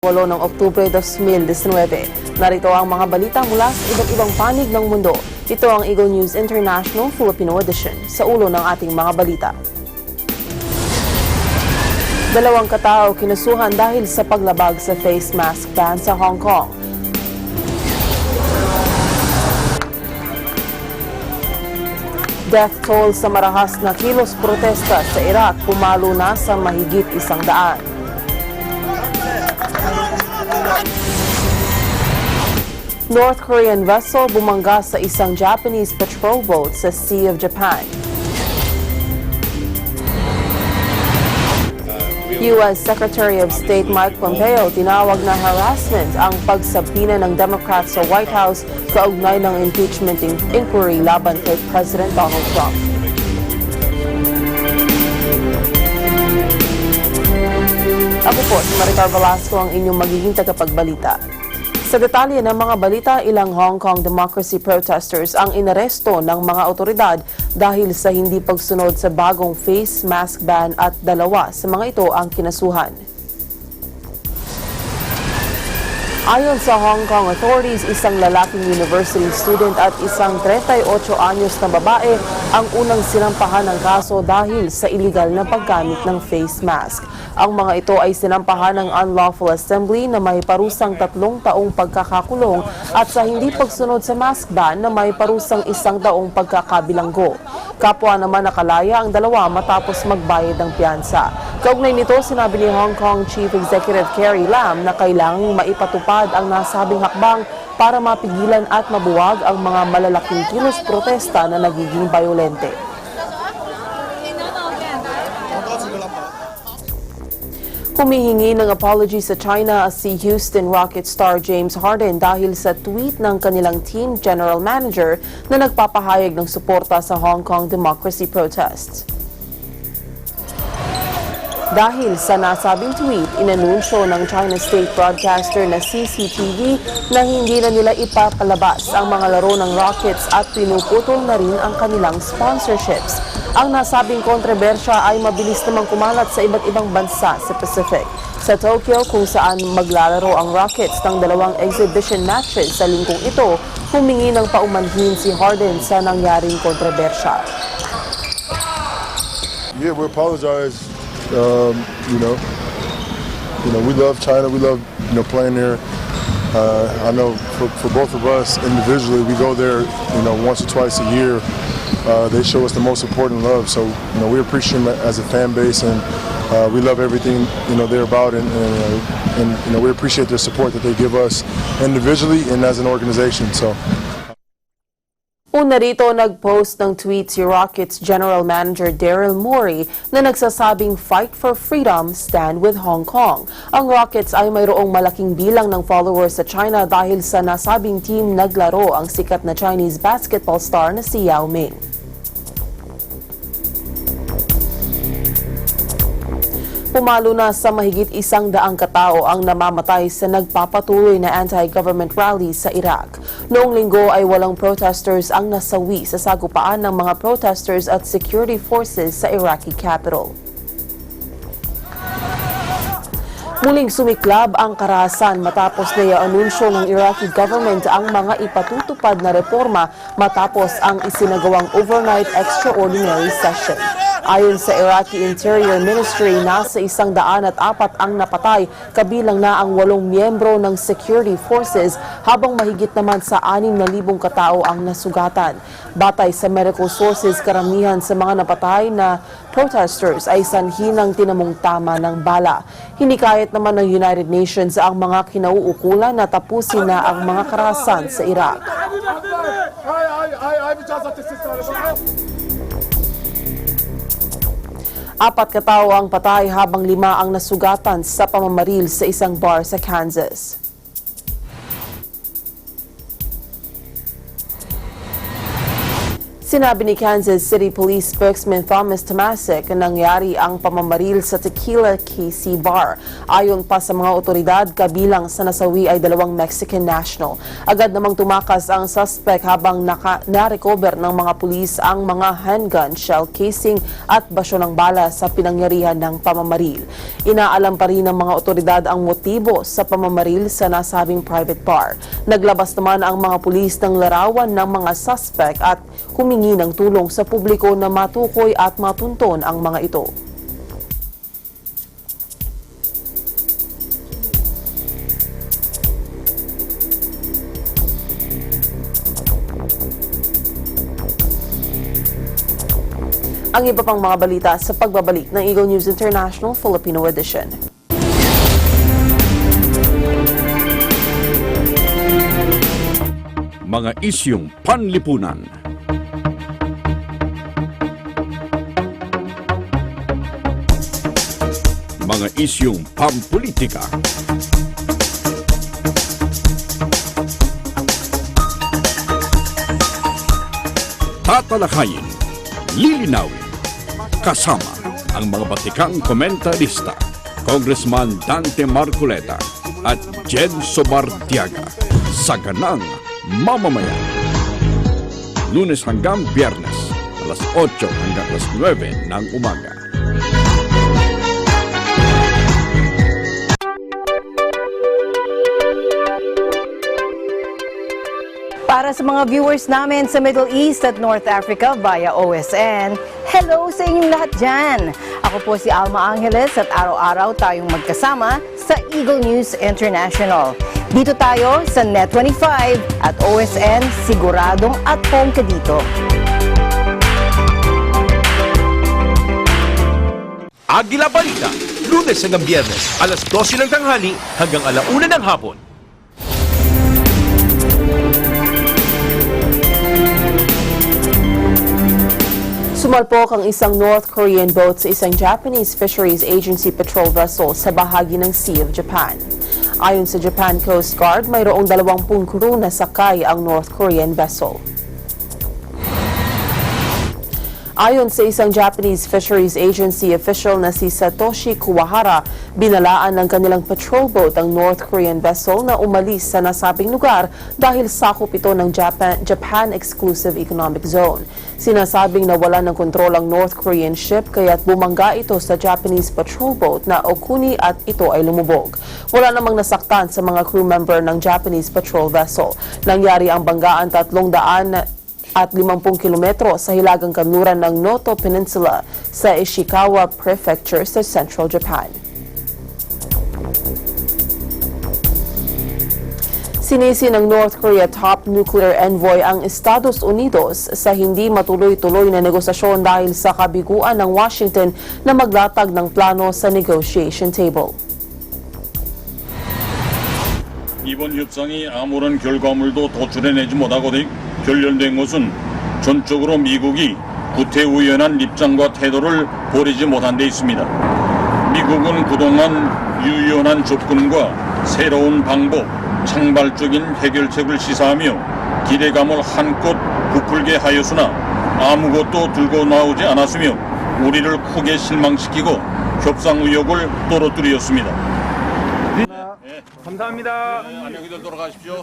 8 ng Oktubre 2019. Narito ang mga balita mula sa iba't ibang panig ng mundo. Ito ang Eagle News International Filipino Edition. Sa ulo ng ating mga balita. 2 katao kinasuhan dahil sa paglabag sa face mask ban sa Hong Kong. Death toll sa marahas na kilos protesta sa Iraq pumalo na sa mahigit 100. North Korean vessel bumangga sa isang Japanese patrol boat sa Sea of Japan. U.S. Secretary of State Mike Pompeo tinawag na harassment ang pagsabina ng Democrats sa White House kaugnay ng impeachment inquiry laban kay President Donald Trump. Ako po si Maricar Velasco, ang inyong magiging tagapagbalita. Sa detalye ng mga balita, ilang Hong Kong democracy protesters ang inaresto ng mga otoridad dahil sa hindi pagsunod sa bagong face mask ban at 2 sa mga ito ang kinasuhan. Ayon sa Hong Kong authorities, isang lalaking university student at isang 38 anyos na babae ang unang sinampahan ng kaso dahil sa illegal na paggamit ng face mask. Ang mga ito ay sinampahan ng unlawful assembly na may parusang 3 taong pagkakakulong at sa hindi pagsunod sa mask ban na may parusang 1 taong pagkakabilanggo. Kapwa naman nakalaya ang 2 matapos magbayad ng piyansa. Kaugnay nito, sinabi ni Hong Kong Chief Executive Carrie Lam na kailangang maipatupad ang nasabing hakbang para mapigilan at mabuwag ang mga malalaking kilos protesta na nagiging bayolente. Humihingi ng apology sa China si Houston Rockets star James Harden dahil sa tweet ng kanilang team general manager na nagpapahayag ng suporta sa Hong Kong democracy protests. Dahil sa nasabing tweet, inanunsyo ng China State Broadcaster na CCTV na hindi na nila ipapalabas ang mga laro ng Rockets at pinuputol na rin ang kanilang sponsorships. Ang nasabing kontrobersya ay mabilis namang kumalat sa iba't ibang bansa sa Pacific. Sa Tokyo, kung saan maglalaro ang Rockets ng 2 exhibition matches sa linggong ito, humingi ng paumanhin si Harden sa nangyaring kontrobersya. Yeah, we apologize. We love China. We love, playing there. I know for both of us individually, we go there, once or twice a year. They show us the most important love. So, we appreciate them as a fan base, and we love everything, they're about, and we appreciate their support that they give us individually and as an organization. So. Una rito, nag-post ng tweet si Rockets General Manager Daryl Morey na nagsasabing fight for freedom, stand with Hong Kong. Ang Rockets ay mayroong malaking bilang ng followers sa China dahil sa nasabing team naglaro ang sikat na Chinese basketball star na si Yao Ming. Pumalo na sa mahigit 100 katao ang namamatay sa nagpapatuloy na anti-government rally sa Iraq. Noong linggo ay walang protesters ang nasawi sa sagupaan ng mga protesters at security forces sa Iraqi capital. Muling sumiklab ang karahasan matapos na i-anunsyo ng Iraqi government ang mga ipatutupad na reforma matapos ang isinagawang overnight extraordinary session. Ayon sa Iraqi Interior Ministry, nasa 104 ang napatay, kabilang na ang 8 miyembro ng security forces, habang mahigit naman sa 6,000 katao ang nasugatan. Batay sa medical sources, karamihan sa mga napatay na protesters ay sanhi ng tinamong tama ng bala. Hinikayat naman ng United Nations ang mga kinauukulan na tapusin na ang mga karahasan sa Iraq. 4 katao ang patay habang 5 ang nasugatan sa pamamaril sa isang bar sa Kansas. Sinabi ni Kansas City Police spokesman Thomas Tomasik na nangyari ang pamamaril sa Tequila KC Bar. Ayon pa sa mga otoridad, kabilang sa nasawi ay 2 Mexican national. Agad namang tumakas ang suspect habang na-recover ng mga pulis ang mga handgun, shell casing at basyo ng bala sa pinangyarihan ng pamamaril. Inaalam pa rin ng mga otoridad ang motibo sa pamamaril sa nasabing private bar. Naglabas naman ang mga pulis ng larawan ng mga suspect at humingi ng tulong sa publiko na matukoy at matunton ang mga ito. Ang iba pang mga balita sa pagbabalik ng Eagle News International Filipino Edition. Mga isyung panlipunan. Mga isyung pampolitika. Tatalakayin, lilinawin, kasama ang mga batikang komentarista, Congressman Dante Marcoleta at Jen Sobartiaga sa Ganang Mamamayan. Lunes hanggang Biyernes, alas 8 hanggang alas 9 ng umaga. Para sa mga viewers namin sa Middle East at North Africa via OSN, hello sa inyong lahat dyan! Ako po si Alma Angeles at araw-araw tayong magkasama sa Eagle News International. Dito tayo sa Net25 at OSN, siguradong at home ka dito. Agila Balita, Lunes hanggang Biyernes, alas 12 ng tanghali hanggang alauna ng hapon. Sumalpok ang isang North Korean boat sa isang Japanese Fisheries Agency patrol vessel sa bahagi ng Sea of Japan. Ayon sa Japan Coast Guard, mayroong 20 crew na sakay ang North Korean vessel. Ayon sa isang Japanese Fisheries Agency official na si Satoshi Kuwahara, binalaan ng kanilang patrol boat ang North Korean vessel na umalis sa nasabing lugar dahil sakop ito ng Japan Exclusive Economic Zone. Sinasabing nawala ng kontrol ang North Korean ship kaya't bumangga ito sa Japanese patrol boat na Okuni at ito ay lumubog. Wala namang nasaktan sa mga crew member ng Japanese patrol vessel. Nangyari ang banggaan 350 kilometro sa hilagang kanluran ng Noto Peninsula sa Ishikawa Prefecture sa Central Japan. Sinisi ng North Korea top nuclear envoy ang Estados Unidos sa hindi matuloy-tuloy na negosasyon dahil sa kabiguan ng Washington na maglatag ng plano sa negotiation table. 이번 협상이 아무런 결과물도 도출해내지 못하고 결렬된 것은 전적으로 미국이 구태의연한 입장과 태도를 버리지 못한 데 있습니다. 미국은 그동안 유연한 접근과 새로운 방법, 창발적인 해결책을 시사하며 기대감을 한껏 부풀게 하였으나 아무것도 들고 나오지 않았으며 우리를 크게 실망시키고 협상 의욕을 떨어뜨렸습니다. 감사합니다. 안녕히들 돌아가십시오.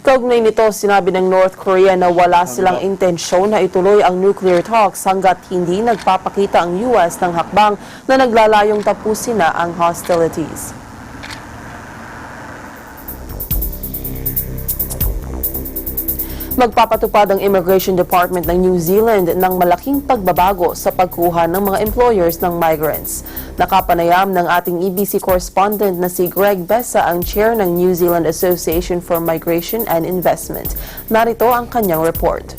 Kaugnay nito, sinabi ng North Korea na wala silang intensyon na ituloy ang nuclear talks hanggat hindi nagpapakita ang US ng hakbang na naglalayong tapusin na ang hostilities. Magpapatupad ang Immigration Department ng New Zealand ng malaking pagbabago sa pagkuha ng mga employers ng migrants. Nakapanayam ng ating EBC correspondent na si Greg Besa, ang chair ng New Zealand Association for Migration and Investment. Narito ang kanyang report.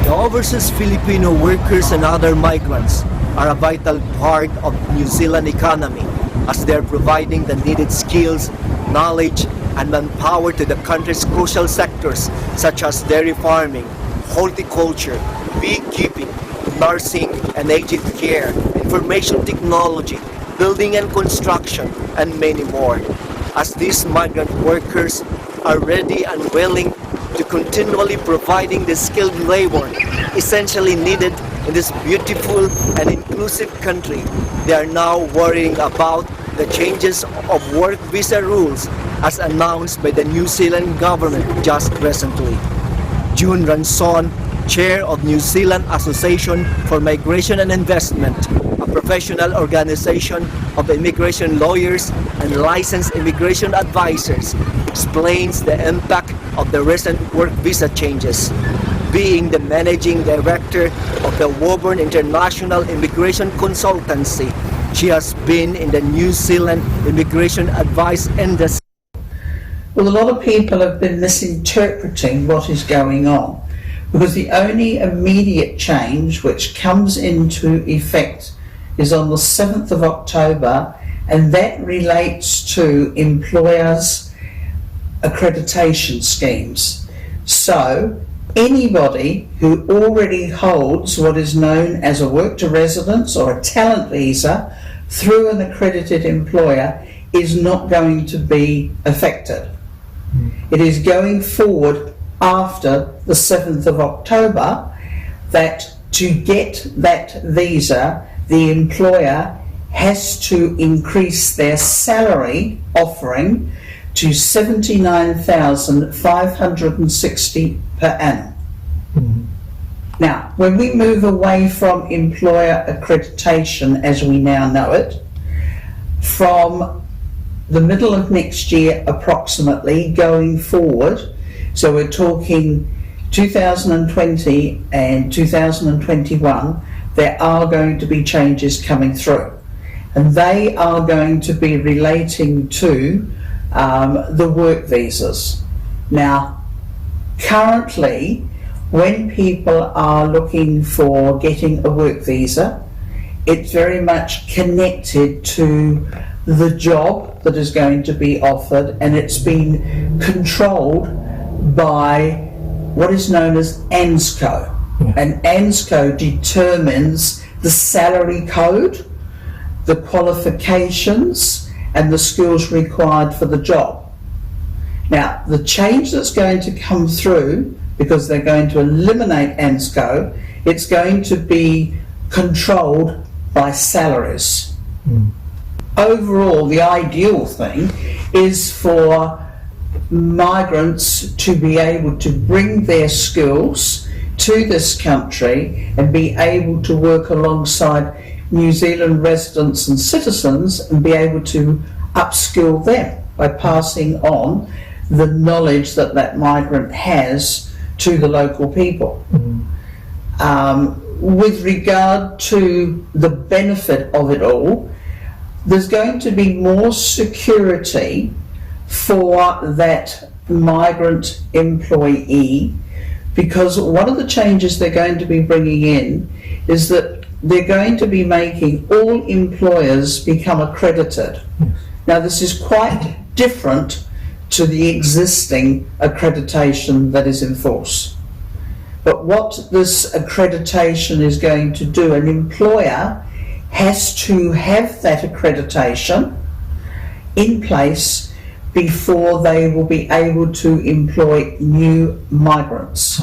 The overseas Filipino workers and other migrants are a vital part of New Zealand economy as they're providing the needed skills, knowledge, and manpower to the country's crucial sectors such as dairy farming, horticulture, beekeeping, nursing and aged care, information technology, building and construction, and many more. As these migrant workers are ready and willing to continually providing the skilled labor essentially needed in this beautiful and inclusive country. They are now worrying about the changes of work visa rules as announced by the New Zealand government just recently. June Ranson, Chair of New Zealand Association for Migration and Investment, a professional organization of immigration lawyers and licensed immigration advisors, explains the impact of the recent work visa changes. Being the managing director of the Woburn International Immigration Consultancy, she has been in the New Zealand immigration advice industry. Well, a lot of people have been misinterpreting what is going on, because the only immediate change which comes into effect is on the 7th of October, and that relates to employers' accreditation schemes. So anybody who already holds what is known as a work to residence or a talent visa through an accredited employer is not going to be affected. It is going forward after the 7th of October that to get that visa, the employer has to increase their salary offering to $79,560 per annum. Now, when we move away from employer accreditation as we now know it, from the middle of next year approximately going forward, so we're talking 2020 and 2021, there are going to be changes coming through, and they are going to be relating to the work visas. Now, currently, when people are looking for getting a work visa, it's very much connected to the job that is going to be offered, and it's been controlled by what is known as ANZCO. And ANZCO determines the salary code, the qualifications, and the skills required for the job. Now, the change that's going to come through, because they're going to eliminate ANZCO, it's going to be controlled by salaries. Overall, the ideal thing is for migrants to be able to bring their skills to this country and be able to work alongside New Zealand residents and citizens and be able to upskill them by passing on the knowledge that that migrant has to the local people. With regard to the benefit of it all, there's going to be more security for that migrant employee, because one of the changes they're going to be bringing in is that they're going to be making all employers become accredited. Now, this is quite different to the existing accreditation that is in force. But what this accreditation is going to do, an employer has to have that accreditation in place before they will be able to employ new migrants.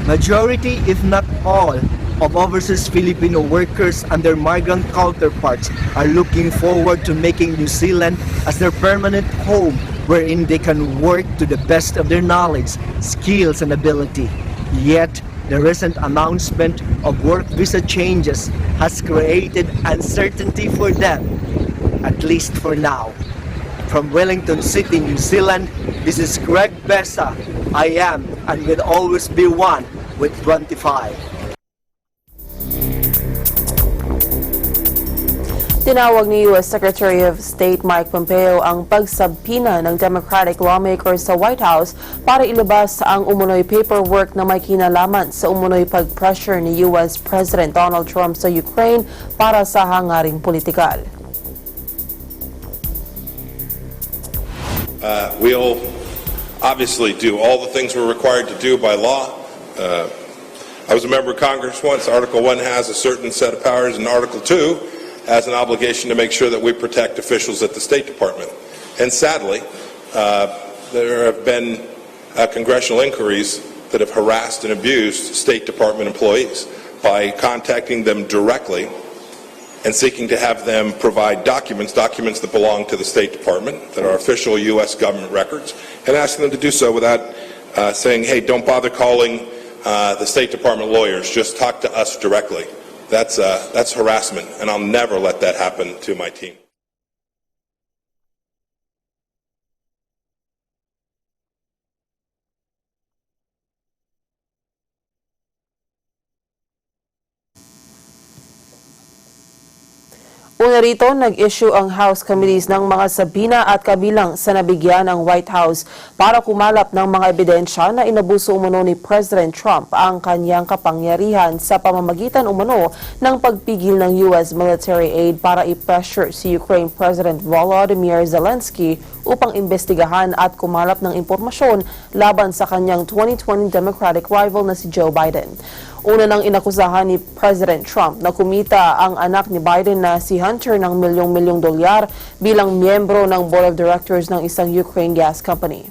Majority, if not all, of overseas Filipino workers and their migrant counterparts are looking forward to making New Zealand as their permanent home, wherein they can work to the best of their knowledge, skills, and ability. Yet, the recent announcement of work visa changes has created uncertainty for them, at least for now. From Wellington City, New Zealand, this is Greg Besa. I am and will always be one with 25. Tinawag ni U.S. Secretary of State Mike Pompeo ang pagsabpina ng Democratic lawmakers sa White House para ilabas ang umunoy paperwork na may kinalaman sa umunoy pag-pressure ni U.S. President Donald Trump sa Ukraine para sa hangaring politikal. We'll obviously do all the things we're required to do by law. I was a member of Congress once. Article 1 has a certain set of powers, and Article 2 has an obligation to make sure that we protect officials at the State Department. And sadly, there have been congressional inquiries that have harassed and abused State Department employees by contacting them directly and seeking to have them provide documents that belong to the State Department, that are official U.S. government records, and asking them to do so without saying, hey, don't bother calling the State Department lawyers, just talk to us directly. That's harassment, and I'll never let that happen to my team. Una rito, nag-issue ang House Committees ng mga sabina at kabilang sa nabigyan ng White House para kumalap ng mga ebidensya na inabuso umano ni President Trump ang kanyang kapangyarihan sa pamamagitan umano ng pagpigil ng U.S. military aid para i-pressure si Ukraine President Volodymyr Zelensky upang imbestigahan at kumalap ng impormasyon laban sa kanyang 2020 Democratic rival na si Joe Biden. Una nang inakusahan ni President Trump na kumita ang anak ni Biden na si Hunter ng milyong-milyong dolyar bilang miyembro ng Board of Directors ng isang Ukraine gas company.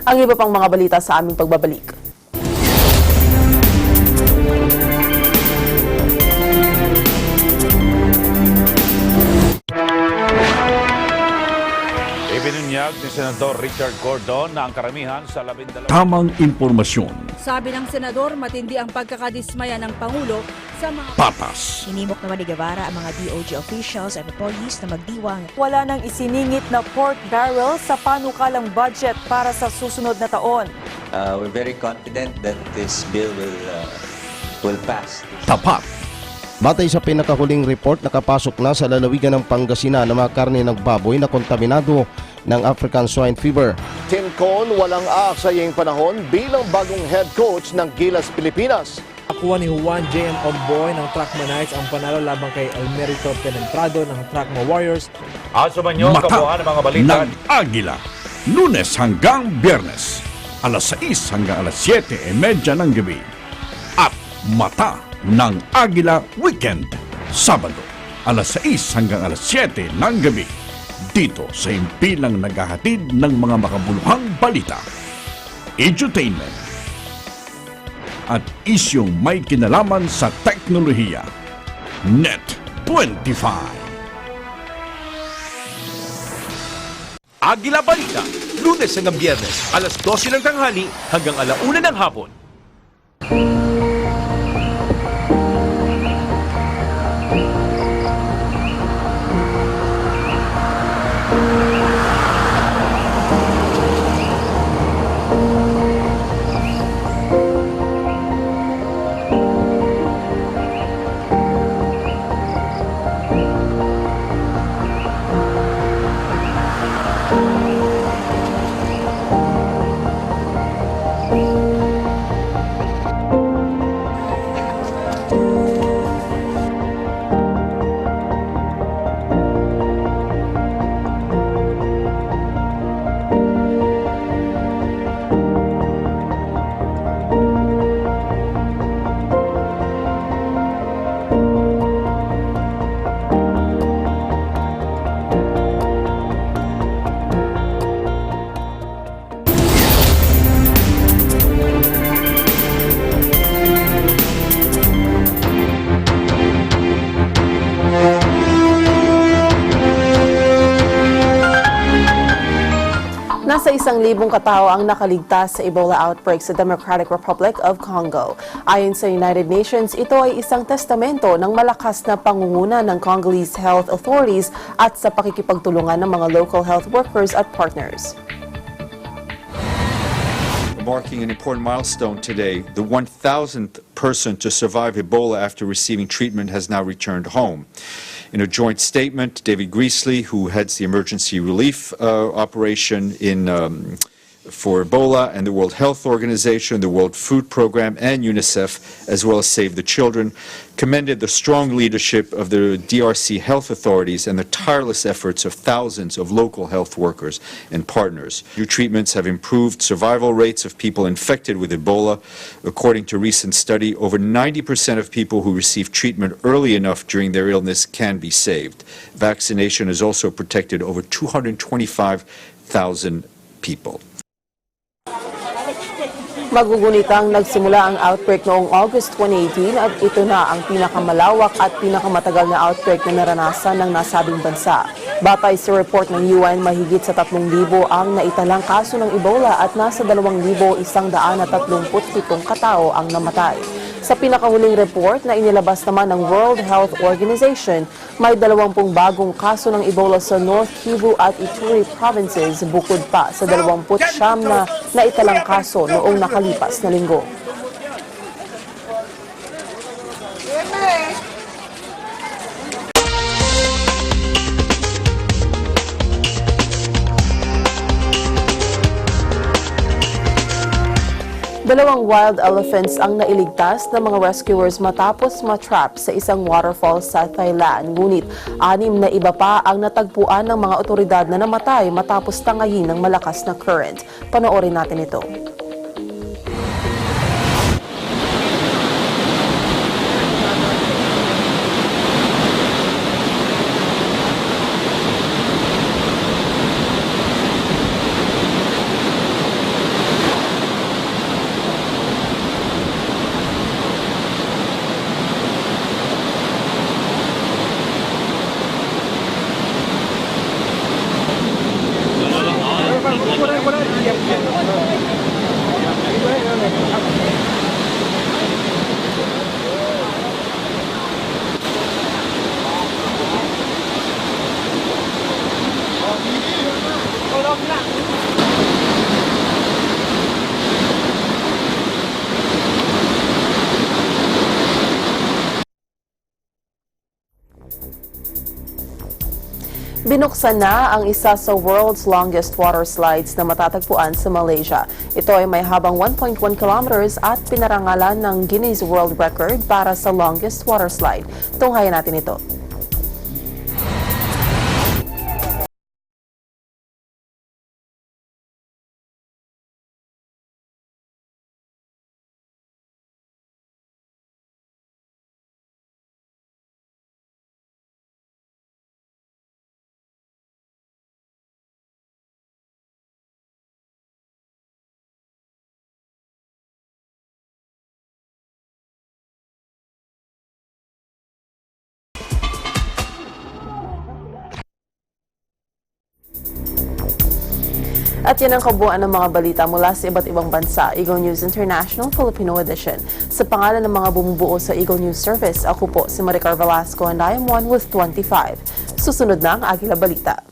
Ang iba pang mga balita sa aming pagbabalik. Ibinunyag ni Senador Richard Gordon na ang karamihan sa 12... Tamang impormasyon, Sabi ng senador, matindi ang pagkakadismaya ng Pangulo sa mga... patas, Hinimok naman ni Guevara ang mga DOJ officials at employees na magdiwang. Wala nang isiningit na pork barrel sa panukalang budget para sa susunod na taon. We're very confident that this bill will pass. tapat, Batay sa pinakahuling report, nakapasok na sa lalawigan ng Pangasinan ang mga karne ng baboy na kontaminado ng African Swine Fever. Tim Con walang aaksaying panahon bilang bagong head coach ng Gilas Pilipinas. Nakuha ni Juan J.M. Omboy ng Trackma Knights ang panalo labang kay Almerito Penetrado ng Trackma Warriors. Asuman nyo, mata kabuuan ng mga balita. ng Agila, Lunes hanggang Biyernes, alas 6 hanggang alas 7:30 ng gabi. At mata ng Agila Weekend, Sabado, alas 6 hanggang alas 7 ng gabi. Dito sa impilang naghahatid ng mga makabuluhang balita, edutainment, at isyong may kinalaman sa teknolohiya. Net 25. Agila Balita, Lunes hanggang Biyernes, alas 12 ng tanghali hanggang alauna ng hapon. Nasa 1,000 katao ang nakaligtas sa Ebola outbreak sa Democratic Republic of Congo. Ayon sa United Nations, ito ay isang testamento ng malakas na pangunguna ng Congolese health authorities at sa pakikipagtulungan ng mga local health workers at partners. Marking an important milestone today, the 1,000th person to survive Ebola after receiving treatment has now returned home. In a joint statement, David Greasley, who heads the emergency relief operation in for Ebola and the World Health Organization, the World Food Program, and UNICEF, as well as Save the Children, commended the strong leadership of the DRC health authorities and the tireless efforts of thousands of local health workers and partners. New treatments have improved survival rates of people infected with Ebola. According to a recent study, over 90% of people who receive treatment early enough during their illness can be saved. Vaccination has also protected over 225,000 people. Magugunitang nagsimula ang outbreak noong August 2018 at ito na ang pinakamalawak at pinakamatagal na outbreak na naranasan ng nasabing bansa. Batay sa report ng UN, mahigit sa 3,000 ang naitalang kaso ng Ebola at nasa 2,137 katao ang namatay. Sa pinakahuling report na inilabas naman ng World Health Organization, may 20 bagong kaso ng Ebola sa North Kivu at Ituri provinces bukod pa sa 29 na naitalang kaso noong nakalipas na linggo. Dalawang wild elephants ang nailigtas ng mga rescuers matapos matrap sa isang waterfall sa Thailand. Ngunit 6 na iba pa ang natagpuan ng mga otoridad na namatay matapos tangayin ng malakas na current. Panoorin natin ito. Binuksan na ang isa sa world's longest water slides na matatagpuan sa Malaysia. Ito ay may habang 1.1 kilometers at pinarangalan ng Guinness World Record para sa longest water slide. Tunghayan natin ito. At yan ang kabuuan ng mga balita mula sa iba't ibang bansa. Eagle News International Filipino Edition. Sa pangalan ng mga bumubuo sa Eagle News Service, ako po si Maricar Velasco and I am one with 25. Susunod na ang Agila Balita.